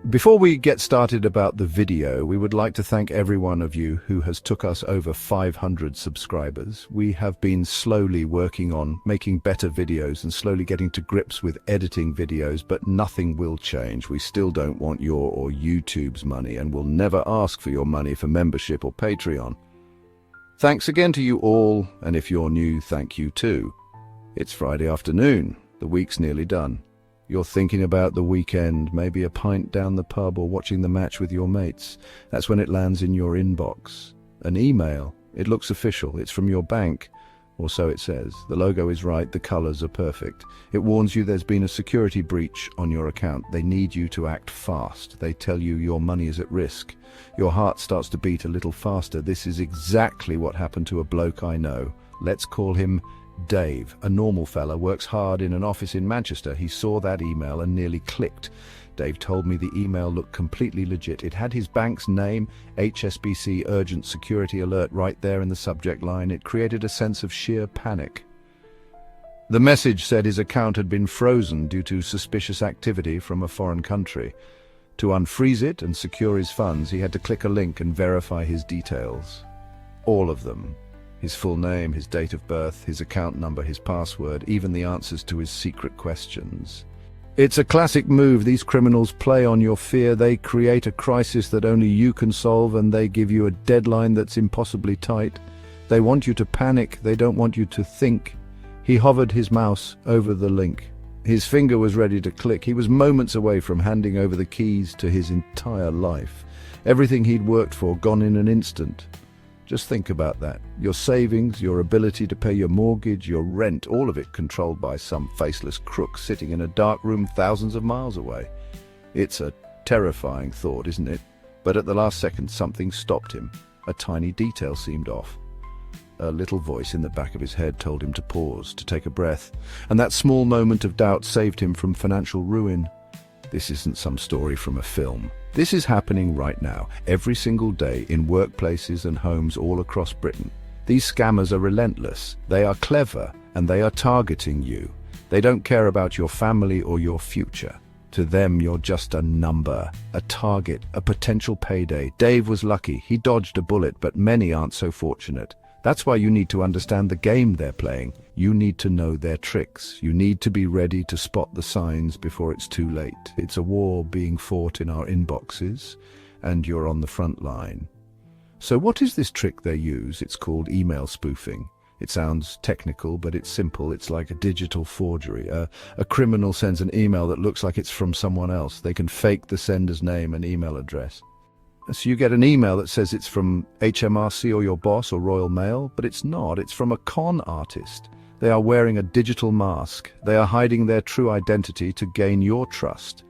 Before we get started about the video, we would like to thank every one of you who has took us over 500 subscribers. We have been slowly working on making better videos and slowly getting to grips with editing videos, but nothing will change. We still don't want your or YouTube's money and will never ask for your money for membership or Patreon. Thanks again to you all, and if you're new, thank you too. It's Friday afternoon. The week's nearly done. You're thinking about the weekend, maybe a pint down the pub or watching the match with your mates. That's when it lands in your inbox. An email. It looks official. It's from your bank. Or so it says. The logo is right. The colors are perfect. It warns you there's been a security breach on your account. They need you to act fast. They tell you your money is at risk. Your heart starts to beat a little faster. This is exactly what happened to a bloke I know. Let's call him Dave, a normal fella, works hard in an office in Manchester. He saw that email and nearly clicked. Dave told me the email looked completely legit. It had his bank's name, HSBC Urgent Security Alert, right there in the subject line. It created a sense of sheer panic. The message said his account had been frozen due to suspicious activity from a foreign country. To unfreeze it and secure his funds, he had to click a link and verify his details. All of them. His full name, his date of birth, his account number, his password, even the answers to his secret questions. It's a classic move. These criminals play on your fear. They create a crisis that only you can solve, and they give you a deadline that's impossibly tight. They want you to panic. They don't want you to think. He hovered his mouse over the link. His finger was ready to click. He was moments away from handing over the keys to his entire life. Everything he'd worked for gone in an instant. Just think about that. Your savings, your ability to pay your mortgage, your rent, all of it controlled by some faceless crook sitting in a dark room thousands of miles away. It's a terrifying thought, isn't it? But at the last second, something stopped him. A tiny detail seemed off. A little voice in the back of his head told him to pause, to take a breath, and that small moment of doubt saved him from financial ruin. This isn't some story from a film. This is happening right now, every single day, in workplaces and homes all across Britain. These scammers are relentless. They are clever, and they are targeting you. They don't care about your family or your future. To them, you're just a number, a target, a potential payday. Dave was lucky. He dodged a bullet, but many aren't so fortunate. That's why you need to understand the game they're playing. You need to know their tricks. You need to be ready to spot the signs before it's too late. It's a war being fought in our inboxes, and you're on the front line. So what is this trick they use? It's called email spoofing. It sounds technical, but it's simple. It's like a digital forgery. A criminal sends an email that looks like it's from someone else. They can fake the sender's name and email address. So you get an email that says it's from HMRC or your boss or Royal Mail, but it's not. It's from a con artist. They are wearing a digital mask. They are hiding their true identity to gain your trust.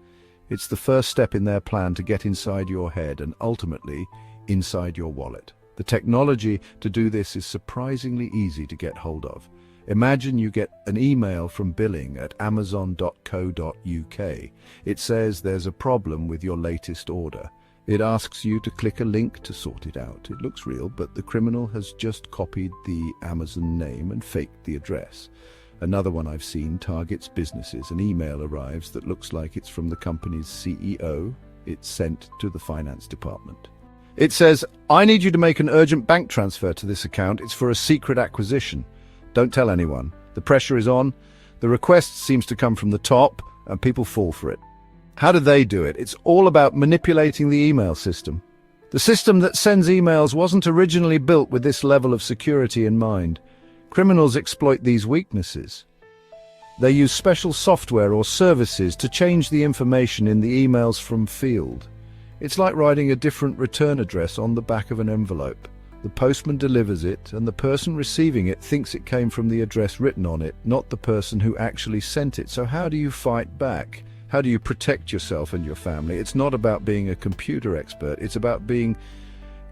It's the first step in their plan to get inside your head and ultimately inside your wallet. The technology to do this is surprisingly easy to get hold of. Imagine you get an email from billing at amazon.co.uk. It says there's a problem with your latest order. It asks you to click a link to sort it out. It looks real, but the criminal has just copied the Amazon name and faked the address. Another one I've seen targets businesses. An email arrives that looks like it's from the company's CEO. It's sent to the finance department. It says, "I need you to make an urgent bank transfer to this account. It's for a secret acquisition. Don't tell anyone." The pressure is on. The request seems to come from the top, and people fall for it. How do they do it? It's all about manipulating the email system. The system that sends emails wasn't originally built with this level of security in mind. Criminals exploit these weaknesses. They use special software or services to change the information in the emails from field. It's like writing a different return address on the back of an envelope. The postman delivers it, and the person receiving it thinks it came from the address written on it, not the person who actually sent it. So how do you fight back? How do you protect yourself and your family? It's not about being a computer expert. It's about being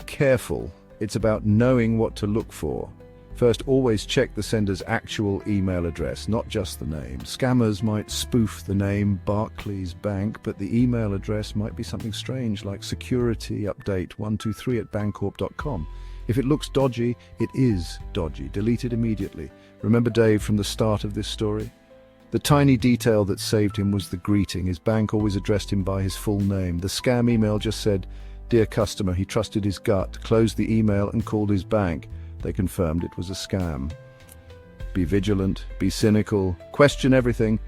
careful. It's about knowing what to look for. First, always check the sender's actual email address, not just the name. Scammers might spoof the name Barclays Bank, but the email address might be something strange like securityupdate123@bancorp.com. If it looks dodgy, it is dodgy. Delete it immediately. Remember Dave from the start of this story? The tiny detail that saved him was the greeting. His bank always addressed him by his full name. The scam email just said, "Dear customer." He trusted his gut, closed the email and called his bank. They confirmed it was a scam. Be vigilant, be cynical, question everything.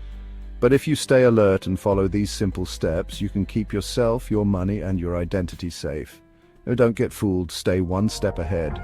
But if you stay alert and follow these simple steps, you can keep yourself, your money, and your identity safe. No, don't get fooled. Stay one step ahead.